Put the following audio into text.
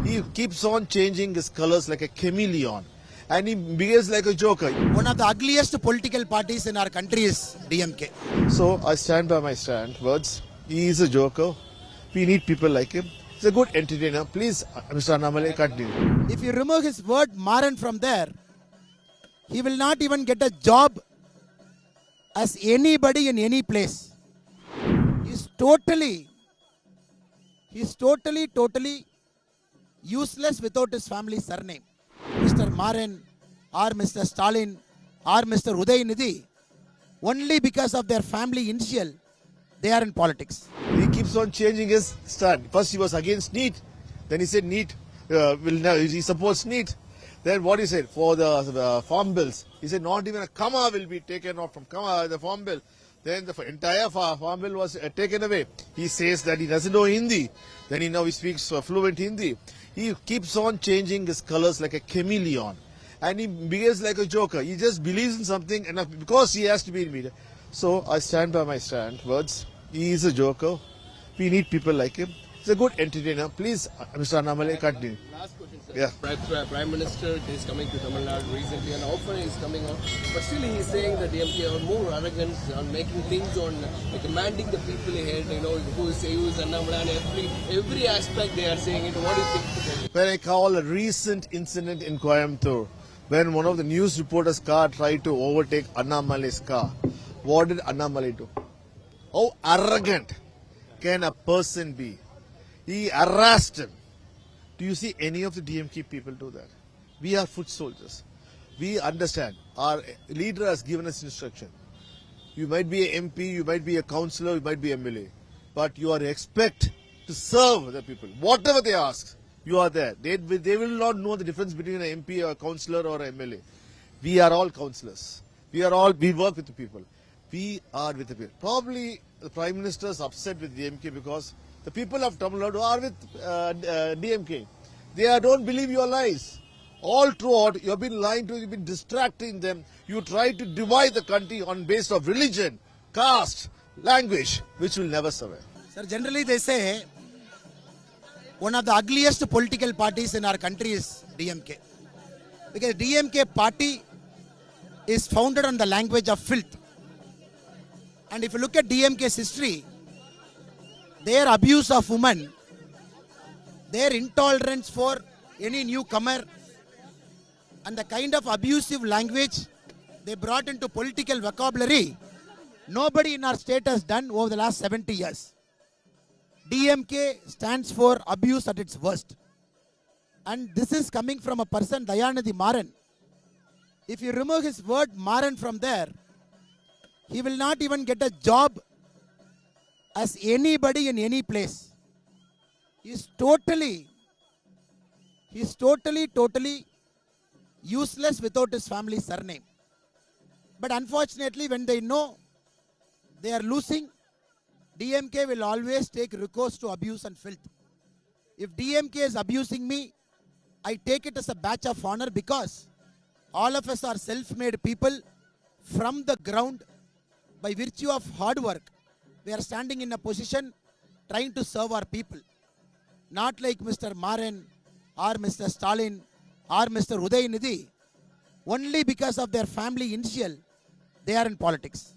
He keeps on changing his colors like a chameleon. And he behaves like a joker. One of the ugliest political parties in our country is DMK. So I stand by my words. He is a joker. We need people like him. He's a good entertainer. Please, Mr. Annamalai, continue. If you remove his word Maran from there, he will not even get a job as anybody in any place. He's totally useless without his family surname. Mr. Maran or Mr. Stalin or Mr. Dayanidhi, only because of their family initial, they are in politics. He keeps on changing his stand. First he was against NEET. Then he said NEET he supports NEET. Then what he said for the farm bills, he said not even a comma will be taken off from the farm bill. Then the entire farm bill was taken away. He says that he doesn't know Hindi. Then now he speaks fluent Hindi. He keeps on changing his colors like a chameleon. And he behaves like a joker. He just believes in something, and because he has to be in media. So I stand by my words. He is a joker. We need people like him. He's a good entertainer. Please, Mr. Annamalai, continue. Last question, sir. Yeah. Prime Minister is coming to Tamil Nadu recently, and often he's coming on, but still he's saying that DMK are more arrogant on making things on commanding the people ahead. You know who is Annamalai, and every aspect they are saying it. What do you think? When I call a recent incident in Coimbatore, when one of the news reporters' car tried to overtake Annamalai's car, what did Annamalai do? How arrogant can a person be? He harassed him. Do you see any of the DMK people do that? We are foot soldiers. We understand. Our leader has given us instruction. You might be an MP, you might be a councillor, you might be MLA, but you are expect to serve the people. Whatever they ask, you are there. They will not know the difference between an MP, or a councillor, or an MLA. We are all councillors. We work with the people. We are with the people. Probably the Prime Minister is upset with DMK because the people of Tamil Nadu are with DMK. They don't believe your lies. All throughout, you have been lying to them, you have been distracting them. You try to divide the country on basis of religion, caste, language, which will never survive. Sir, generally they say one of the ugliest political parties in our country is DMK. Because DMK party is founded on the language of filth. And if you look at DMK's history, their abuse of women, their intolerance for any newcomer, and the kind of abusive language they brought into political vocabulary, nobody in our state has done over the last 70 years. DMK stands for abuse at its worst. And this is coming from a person, Dayanidhi Maran. If you remove his word Maran from there, he will not even get a job as anybody in any place. He's totally useless without his family surname. But unfortunately, when they know they are losing, DMK will always take recourse to abuse and filth. If DMK is abusing me, I take it as a badge of honor, because all of us are self-made people from the ground. By virtue of hard work, we are standing in a position trying to serve our people. Not like Mr. Maran or Mr. Stalin or Mr. Dayanidhi. Only because of their family initial, they are in politics.